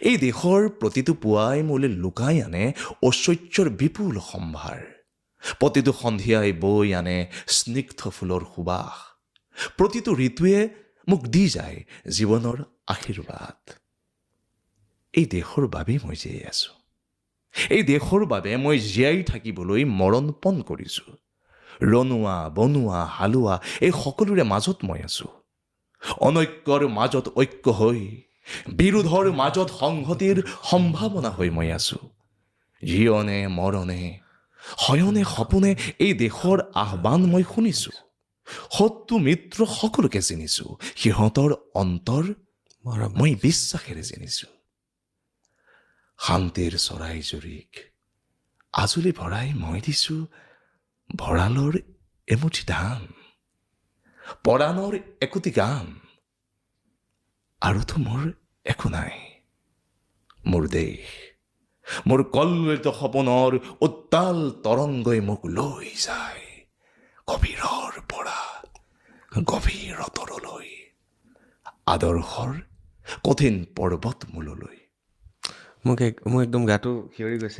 এই দেশৰ প্ৰতিটো পুৱাই মোলৈ লুকাই আনে ঐশ্বৰ্যৰ বিপুল সম্ভাৰ। প্ৰতিটো সন্ধিয়াই বৈ আনে স্নিগ্ধ ফুলৰ সুবাস। প্ৰতিটো ঋতুৱে মোক দি যায় জীৱনৰ আশীৰ্বাদ। এই দেশৰ বাবেই মই জীয়াই আছোঁ। এই দেশৰ বাবে মই জীয়াই থাকিবলৈ মৰণপণ কৰিছোঁ। ৰণুৱা বনোৱা হালোৱা এই সকলোৰে মাজত মই আছোঁ। অনৈক্যৰ মাজত ঐক্য হৈ, বিৰোধৰ মাজত সংহতিৰ সম্ভাৱনা হৈ মই আছোঁ। জীৱনে মৰণে শয়নে সপোনে এই দেশৰ আহ্বান মই শুনিছোঁ। শত্ৰু মিত্ৰ সকলোকে চিনিছোঁ। সিহঁতৰ অন্তৰ মই বিশ্বাসেৰে চিনিছোঁ। শান্তিৰ চৰাই জুৰিক আজলি ভৰাই মই দিছোঁ ভঁৰালৰ এমুঠি ধান, পৰাণৰ একোটি গান। আৰুতো মোৰ একো নাই। মোৰ দেশ, মোৰ কল্লিত সপোনৰ উত্তাল তৰংগই মোক লৈ যায় গভীৰৰ পৰা গভীৰতৰলৈ, আদৰ্শৰ কঠিন পৰ্বতমূললৈ। মোৰ একদম গাটো শিয়ৰি গৈছে।